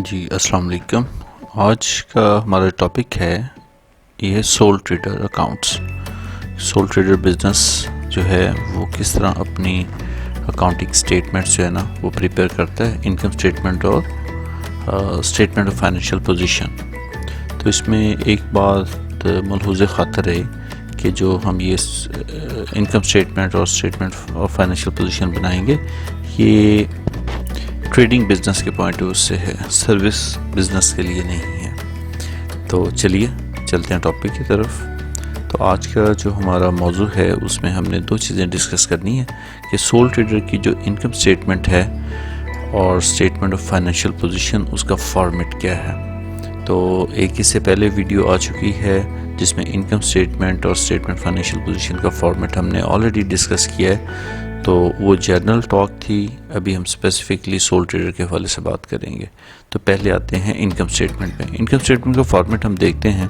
جی السلام علیکم. آج کا ہمارا ٹاپک ہے یہ civil trader accounts. Civil trader business جو ہے وہ کس طرح اپنی اکاؤنٹنگ سٹیٹمنٹس جو ہے نا وہ پریپیئر کرتا ہے, انکم سٹیٹمنٹ اور سٹیٹمنٹ آف فائنینشیل پوزیشن. تو اس میں ایک بات ملحوظ خاطر ہے کہ جو ہم یہ انکم سٹیٹمنٹ اور سٹیٹمنٹ آف فائنینشیل پوزیشن بنائیں گے یہ ٹریڈنگ بزنس کے پوائنٹ آف ویو سے ہے, سروس بزنس کے لیے نہیں ہے. تو چلیے چلتے ہیں ٹاپک کی طرف. تو آج کا جو ہمارا موضوع ہے اس میں ہم نے دو چیزیں ڈسکس کرنی ہے کہ سول ٹریڈر کی جو انکم سٹیٹمنٹ ہے اور سٹیٹمنٹ آف فائنینشیل پوزیشن اس کا فارمیٹ کیا ہے. تو ایک اس سے پہلے ویڈیو آ چکی ہے جس میں انکم سٹیٹمنٹ اور سٹیٹمنٹ فائنینشیل پوزیشن کا فارمیٹ ہم نے آلریڈی ڈسکس کیا ہے. تو وہ جنرل ٹاک تھی, ابھی ہم اسپیسیفکلی سول ٹریڈر کے حوالے سے بات کریں گے. تو پہلے آتے ہیں انکم سٹیٹمنٹ میں. انکم سٹیٹمنٹ کا فارمیٹ ہم دیکھتے ہیں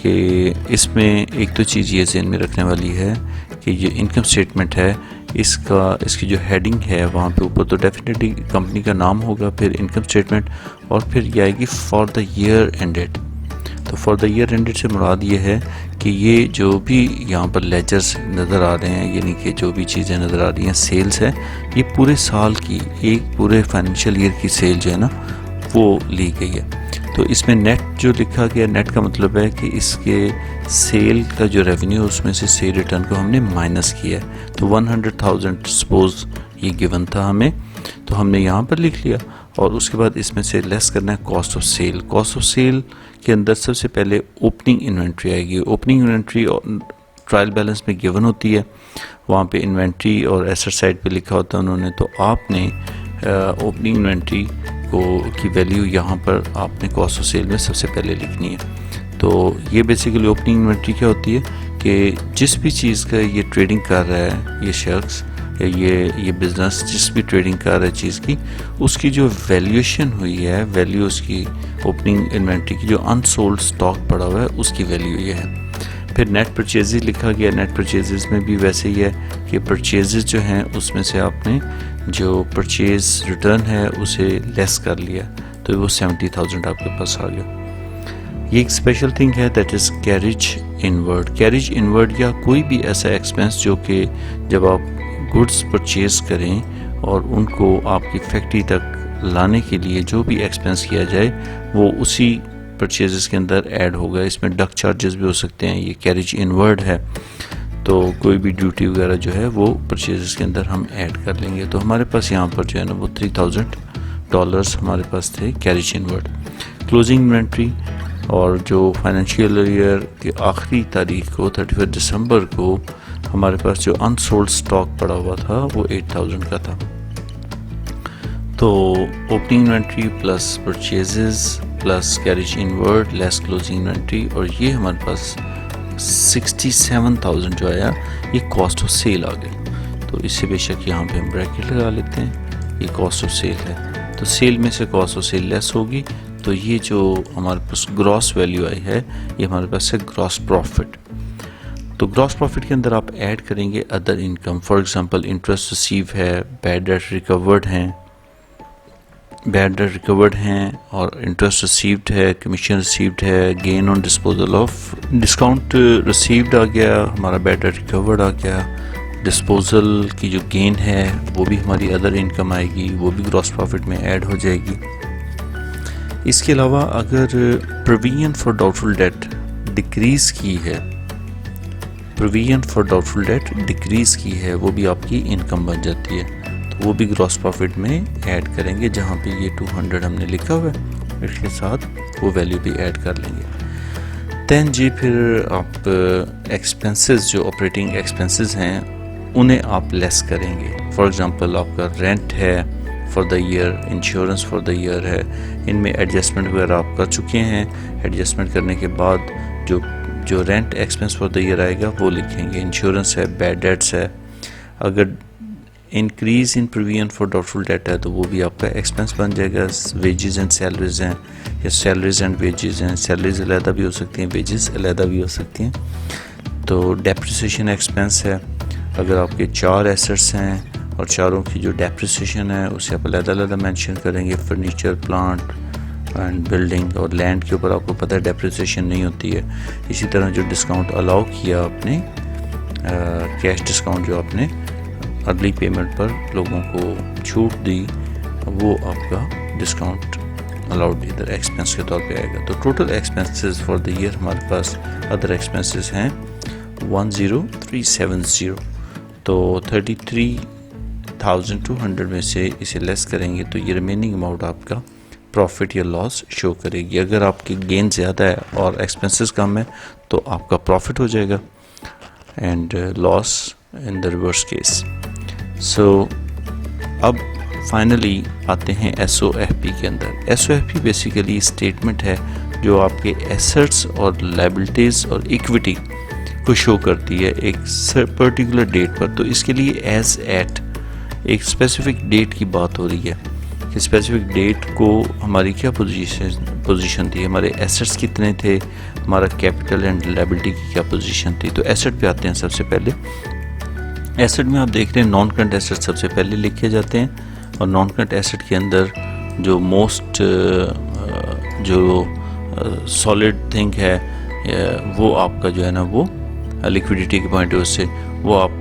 کہ اس میں ایک تو چیز یہ ذہن میں رکھنے والی ہے کہ یہ انکم سٹیٹمنٹ ہے اس کی جو ہیڈنگ ہے وہاں پہ اوپر تو ڈیفینیٹلی کمپنی کا نام ہوگا, پھر انکم سٹیٹمنٹ اور پھر یہ آئے گی فار دا ایئر اینڈڈ. تو فار دا ایئر اینڈڈ سے مراد یہ ہے کہ یہ جو بھی یہاں پر لیجرز نظر آ رہے ہیں, یعنی کہ جو بھی چیزیں نظر آ رہی ہیں سیلز ہے, یہ پورے سال کی ایک پورے فائنینشیل ایئر کی سیل جو ہے نا وہ لی گئی ہے. تو اس میں نیٹ جو لکھا گیا, نیٹ کا مطلب ہے کہ اس کے سیل کا جو ریونیو اس میں سے سیل ریٹرن کو ہم نے مائنس کیا ہے. تو 100,000 سپوز یہ گیون تھا ہمیں, تو ہم نے یہاں پر لکھ لیا اور اس کے بعد اس میں سے لیس کرنا ہے cost of sale. Cost of sale کے اندر سب سے پہلے اوپننگ انوینٹری آئے گی. اوپننگ انوینٹری ٹرائل بیلنس میں گیون ہوتی ہے, وہاں پہ انوینٹری اور ایسٹ سائڈ پہ لکھا ہوتا ہے انہوں نے. تو آپ نے اوپننگ انوینٹری کی ویلیو یہاں پر آپ نے کاسٹ آف سیل میں سب سے پہلے لکھنی ہے. تو یہ بیسیکلی اوپننگ انوینٹری کیا ہوتی ہے کہ جس بھی چیز کا یہ ٹریڈنگ کر رہا ہے یہ شخص, یہ بزنس جس بھی ٹریڈنگ کر رہا ہے چیز کی, اس کی جو ویلیویشن ہوئی ہے, ویلیو اس کی اوپننگ انوینٹری کی جو انسولڈ سٹاک پڑا ہوا ہے اس کی ویلیو یہ ہے. پھر نیٹ پرچیزز لکھا گیا. نیٹ پرچیزز میں بھی ویسے ہی ہے کہ پرچیزز جو ہیں اس میں سے آپ نے جو پرچیز ریٹرن ہے اسے لیس کر لیا, تو وہ 70,000 آپ کے پاس آ گیا. یہ ایک اسپیشل تھنگ ہے that is carriage inward. Carriage inward یا کوئی بھی ایسا ایکسپینس جو کہ جب آپ گڈس پرچیز کریں اور ان کو آپ کی فیکٹری تک لانے کے لیے جو بھی ایکسپینس کیا جائے وہ اسی پرچیزز کے اندر ایڈ ہوگا. اس میں ڈک چارجز بھی ہو سکتے ہیں, یہ کیریج انورڈ ہے. تو کوئی بھی ڈیوٹی وغیرہ جو ہے وہ پرچیزز کے اندر ہم ایڈ کر لیں گے. تو ہمارے پاس یہاں پر جو ہے نا وہ $3,000 ہمارے پاس تھے کیریج انورڈ. کلوزنگ انوینٹری اور جو فائنینشیل ایئر کی آخری تاریخ کو 31 دسمبر کو ہمارے پاس جو انسولڈ سٹاک پڑا ہوا تھا وہ 8,000 کا تھا. تو opening inventory plus purchases plus carriage inward less closing inventory, اور یہ ہمارے پاس 67,000 جو آیا یہ کاسٹ آف سیل آ گئی. تو اس سے بے شک یہاں پہ ہم بریکٹ لگا لیتے ہیں, یہ کاسٹ آف سیل ہے. تو سیل میں سے کاسٹ آف سیل لیس ہوگی, تو یہ جو ہمارے پاس گراس ویلیو آئی ہے یہ ہمارے پاس ہے گراس پروفٹ. تو گراس پروفٹ کے اندر آپ ایڈ کریں گے other income. For example interest receive ہے, بیڈ ڈیٹ ریکورڈ ہیں اور انٹرسٹ ریسیوڈ ہے, کمیشن ریسیوڈ ہے, gain on disposal of discount received آ گیا, ہمارا بیڈ ڈیٹ ریکورڈ آ گیا, ڈسپوزل کی جو گین ہے وہ بھی ہماری ادر انکم آئے گی, وہ بھی گراس پروفٹ میں ایڈ ہو جائے گی. اس کے علاوہ اگر provision for doubtful debt decrease کی ہے, provision for doubtful debt decrease کی ہے, وہ بھی آپ کی انکم بن جاتی ہے. تو وہ بھی گراس پروفٹ میں ایڈ کریں گے, جہاں پہ یہ 200 ہم نے لکھا ہوا ہے اس کے ساتھ وہ ویلیو بھی ایڈ کر لیں گے. دین جی پھر آپ ایکسپینسز جو آپریٹنگ ایکسپینسز ہیں انہیں آپ لیس کریں گے. فار ایگزامپل آپ کا رینٹ ہے for the year, insurance for the year ہے, ان میں ایڈجسٹمنٹ وغیرہ آپ کر چکے ہیں. ایڈجسٹمنٹ کرنے کے بعد جو rent expense for the year آئے گا وہ لکھیں گے. انشورنس ہے, بیڈ ڈیٹس ہے. اگر increase in provision for doubtful debt ہے تو وہ بھی آپ کا ایکسپینس بن جائے گا. ویجز اینڈ سیلریز ہیں یا سیلریز اینڈ ویجز ہیں, سیلریز علیحدہ بھی ہو سکتی ہیں, ویجز علیحدہ بھی ہو سکتی ہیں. تو ڈیپریسیشن ایکسپینس ہے, اگر آپ کے 4 ایسٹس ہیں اور چاروں کی جو ڈیپریسیشن ہے اسے آپ علیحدہ مینشن کریں گے. فرنیچر, پلانٹ, اینڈ بلڈنگ اور لینڈ کے اوپر آپ کو پتہ ہے ڈیپریسیشن نہیں ہوتی ہے. اسی طرح جو ڈسکاؤنٹ الاؤ کیا آپ نے کیش ڈسکاؤنٹ جو آپ نے ارلی پیمنٹ پر لوگوں کو چھوٹ دی وہ آپ کا ڈسکاؤنٹ الاؤڈ ادھر ایکسپینس کے طور پہ آئے گا. تو total expenses for the year ہمارے پاس ادر ایکسپینسز ہیں 10370. تو 33,200 میں سے اسے لیس کریں گے تو یہ ریمیننگ اماؤنٹ آپ کا پروفٹ یا لاس شو کرے گی. اگر آپ کی گین زیادہ ہے اور ایکسپینسز کم ہے تو آپ کا پروفٹ ہو جائے گا and loss in the reverse case. So اب فائنلی آتے ہیں ایس او ایف پی کے اندر. S O F P basically statement ہے جو آپ کے ایسٹس اور لائبلٹیز اور ایکویٹی کو شو کرتی ہے ایک پرٹیکولر ڈیٹ پر. تو اس کے لیے ایز ایٹ ایک اسپیسیفک ڈیٹ کی بات ہو رہی ہے کہ اسپیسیفک ڈیٹ کو ہماری کیا پوزیشن تھی, ہمارے ایسٹس کتنے تھے, ہمارا کیپٹل اینڈ لائبلٹی کی کیا پوزیشن تھی. تو ایسٹ پہ آتے ہیں. سب سے پہلے ایسٹ میں آپ دیکھ رہے ہیں نان کرنٹ ایسٹ سب سے پہلے لکھے جاتے ہیں اور نان کرنٹ ایسٹ کے اندر جو موسٹ جو سالڈ تھنگ ہے وہ آپ کا جو ہے نا وہ لیکویڈیٹی کے پوائنٹ آف ویو سے وہ آپ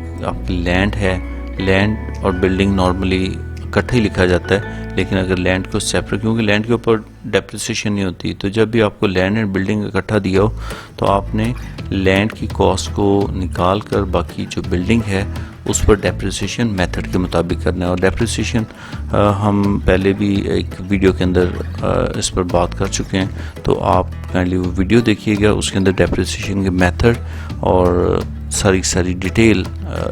کی لینڈ ہے. لینڈ اور بلڈنگ نارملی اکٹھا ہی لکھا جاتا ہے, لیکن اگر لینڈ کو سیپریٹ, کیونکہ لینڈ کے اوپر ڈیپریسیشن نہیں ہوتی, تو جب بھی آپ کو لینڈ اینڈ بلڈنگ اکٹھا دیا ہو تو آپ نے لینڈ کی کاسٹ کو نکال کر باقی جو بلڈنگ ہے اس پر ڈیپریسیشن میتھڈ کے مطابق کرنا ہے. اور ڈیپریسیشن ہم پہلے بھی ایک ویڈیو کے اندر اس پر بات کر چکے ہیں, تو آپ کائنڈلی وہ ویڈیو دیکھیے گا, اس کے اندر ڈیپریسیشن کے میتھڈ اور ساری ڈیٹیل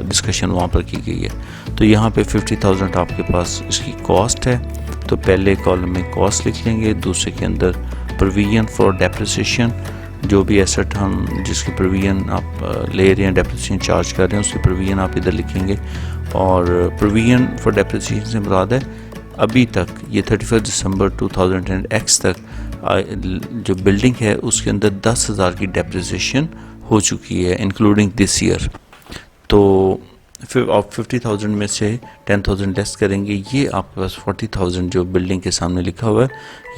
ڈسکشن وہاں پر کی گئی ہے. تو یہاں پہ 50,000 آپ کے پاس اس کی کاسٹ ہے, تو پہلے کالم میں کاسٹ لکھ لیں گے, دوسرے کے اندر پروویژن فار ڈیپریسیشن, جو بھی ایسٹ ہم جس کی پروویژن آپ لے رہے ہیں ڈیپریسیشن چارج کر رہے ہیں اس کی پروویژن آپ ادھر لکھیں گے. اور پروویژن فار ڈیپریسیشن سے مراد ہے ابھی تک یہ 31 دسمبر 2000 تک جو بلڈنگ ہے اس کے اندر 10,000 کی ڈیپریسیشن ہو چکی ہے انکلوڈنگ دس ایئر. تو پھر آپ 50,000 میں سے 10,000 لیس کریں گے, یہ آپ کے پاس 40,000 جو بلڈنگ کے سامنے لکھا ہوا ہے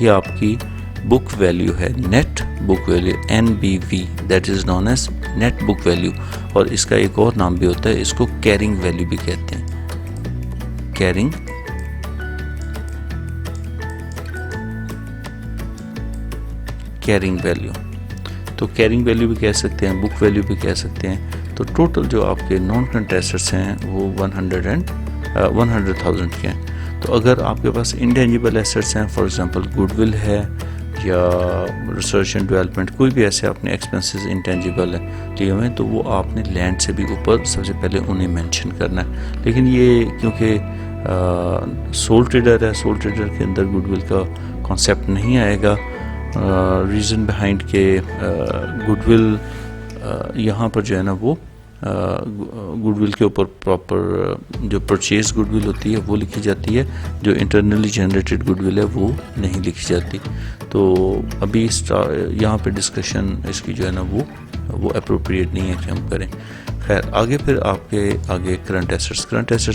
یہ آپ کی بک ویلیو ہے, net book value NBV, that is known as net book value. اور اس کا ایک اور نام بھی ہوتا ہے, اس کو کیرنگ ویلیو بھی کہتے ہیں, کیرنگ ویلیو. تو کیرنگ ویلیو بھی کہہ سکتے ہیں, بک ویلیو بھی کہہ سکتے ہیں. تو ٹوٹل جو آپ کے نان کرنٹ ایسٹس ہیں وہ 100,000 کے ہیں. تو اگر آپ کے پاس انٹینجیبل ایسٹس ہیں, فار ایگزامپل گڈ ول ہے یا ریسرچ اینڈ ڈیولپمنٹ, کوئی بھی ایسے آپ نے ایکسپینسز انٹینجیبل لیے ہوئے ہیں, تو وہ آپ نے لینڈ سے بھی اوپر سب سے پہلے انہیں مینشن کرنا ہے. لیکن یہ کیونکہ سول ٹریڈر ہے, سول ٹریڈر کے اندر گڈ ول کا کانسیپٹ نہیں آئے گا. ریزن بیہائنڈ کہ گڈ ول یہاں پر جو ہے نا وہ گڈ ول کے اوپر پراپر جو پرچیز گڈ ول ہوتی ہے وہ لکھی جاتی ہے, جو انٹرنلی جنریٹڈ گڈ ول ہے وہ نہیں لکھی جاتی. تو ابھی یہاں پہ ڈسکشن اس کی جو ہے نا وہ اپروپریٹ نہیں ہے کہ ہم کریں. خیر آگے پھر آپ کے آگے کرنٹ ایسٹس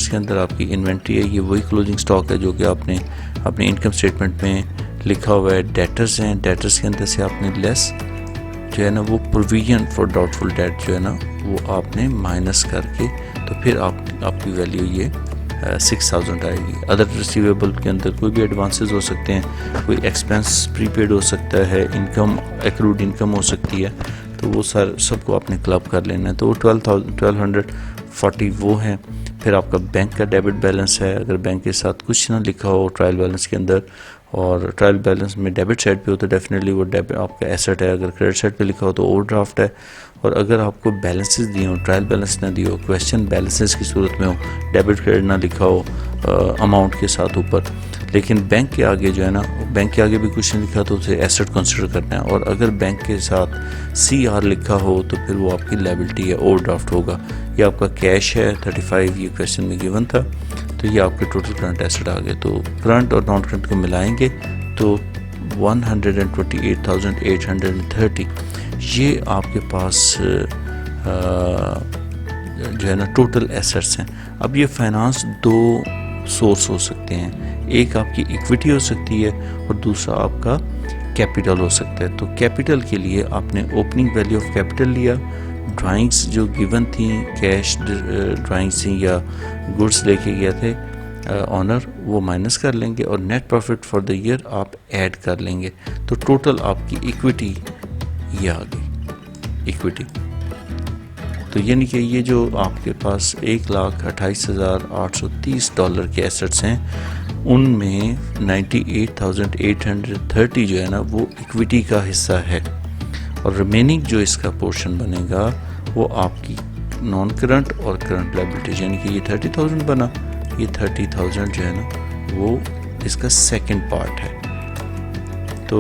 کے اندر آپ کی انوینٹری ہے, یہ وہی کلوزنگ سٹاک ہے جو کہ آپ نے اپنے انکم سٹیٹمنٹ میں لکھا ہوا ہے. ڈیٹرز ہیں, ڈیٹرز کے اندر سے آپ نے لیس جو ہے نا وہ provision for doubtful debt جو ہے نا وہ آپ نے مائنس کر کے تو پھر آپ کی ویلیو یہ 6,000 آئے گی. ادر ریسیویبل کے اندر کوئی بھی ایڈوانسز ہو سکتے ہیں, کوئی ایکسپینس پری پیڈ ہو سکتا ہے, انکم ایکروڈ انکم ہو سکتی ہے, تو وہ سب کو آپ نے کلب کر لینا ہے. تو وہ 1240 وہ ہیں. پھر آپ کا بینک کا ڈیبٹ بیلنس ہے, اگر بینک کے ساتھ کچھ نہ لکھا ہو ٹرائل بیلنس کے اندر, اور ٹرائل بیلنس میں ڈیبٹ سائڈ پہ ہو تو ڈیفینیٹلی وہ آپ کا ایسٹ ہے, اگر کریڈٹ سائڈ پہ لکھا ہو تو اوور ڈرافٹ ہے. اور اگر آپ کو بیلنسز دیے ہوں, ٹرائل بیلنس نہ دیے ہو, کویسچن بیلنسز کی صورت میں ہو, ڈیبٹ کریڈٹ نہ لکھا ہو اماؤنٹ کے ساتھ اوپر, لیکن بینک کے آگے جو ہے نا بینک کے آگے بھی کچھ نہیں لکھا تو اسے ایسٹ کنسیڈر کرنا ہے. اور اگر بینک کے ساتھ CR لکھا ہو تو پھر وہ آپ کی لائبلٹی ہے, اوور ڈرافٹ ہوگا. یہ آپ کا کیش ہے 35, یہ کویسچن میں گیون تھا. تو یہ آپ کے ٹوٹل کرنٹ ایسٹ آ گئے. تو کرنٹ اور نان کرنٹ کو ملائیں گے تو 128,830 یہ آپ کے پاس جو ہے نا ٹوٹل ایسٹس ہیں. اب یہ فائنانس دو سورس ہو سکتے ہیں, ایک آپ کی ایکویٹی ہو سکتی ہے اور دوسرا آپ کا کیپٹل ہو سکتا ہے. تو کیپٹل کے لیے آپ نے اوپننگ ویلیو آف کیپٹل لیا, ڈرائنگس جو گیون تھیں, کیش ڈرائنگس تھیں یا گڈس لے کے گئے تھے آنر, وہ مائنس کر لیں گے, اور net profit for the year آپ ایڈ کر لیں گے. تو ٹوٹل آپ کی ایکویٹی یہ آ گئی ایکویٹی. تو یعنی کہ یہ جو آپ کے پاس $1,28,830 کے ایسٹس ہیں, ان میں 98,830 جو ہے نا وہ ایکویٹی کا حصہ ہے, اور ریمیننگ جو اس کا پورشن بنے گا وہ آپ کی نان کرنٹ اور کرنٹ لائبلٹیز, یعنی کہ یہ 30,000 بنا, یہ 30,000 جو ہے نا وہ اس کا سیکنڈ پارٹ ہے. تو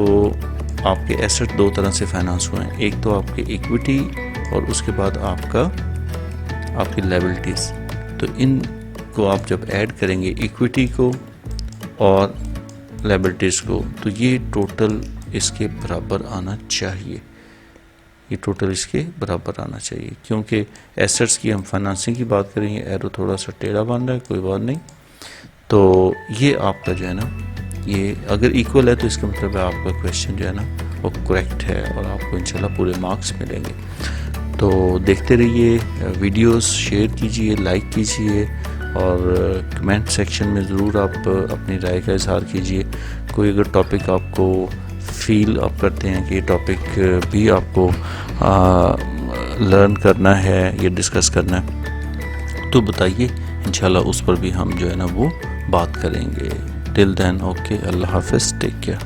آپ کے ایسٹ دو طرح سے فائنانس ہوئے ہیں, ایک تو آپ کے ایکویٹی اور اس کے بعد آپ کی لائبلٹیز. تو ان کو آپ جب ایڈ کریں گے ایکویٹی کو اور لائبلٹیز کو, تو یہ ٹوٹل اس کے برابر آنا چاہیے, یہ ٹوٹل اس کے برابر آنا چاہیے. کیونکہ ایسٹس کی ہم فائنانسنگ کی بات کریں گے, ایرو تھوڑا سا ٹیڑھا بن رہا ہے, کوئی بات نہیں. تو یہ آپ کا جو ہے نا یہ اگر ایکول ہے تو اس کا مطلب ہے آپ کا کویشچن جو ہے نا وہ کریکٹ ہے, اور آپ کو انشاءاللہ پورے مارکس ملیں گے. تو دیکھتے رہیے ویڈیوز, شیئر کیجئے, لائک کیجئے, اور کمنٹ سیکشن میں ضرور آپ اپنی رائے کا اظہار کیجئے. کوئی اگر ٹاپک آپ کو فیل آپ کرتے ہیں کہ یہ ٹاپک بھی آپ کو لرن کرنا ہے یا ڈسکس کرنا ہے تو بتائیے, انشاءاللہ اس پر بھی ہم جو ہے نا وہ بات کریں گے. ٹل دین اوکے, اللہ حافظ, ٹیک کیئر.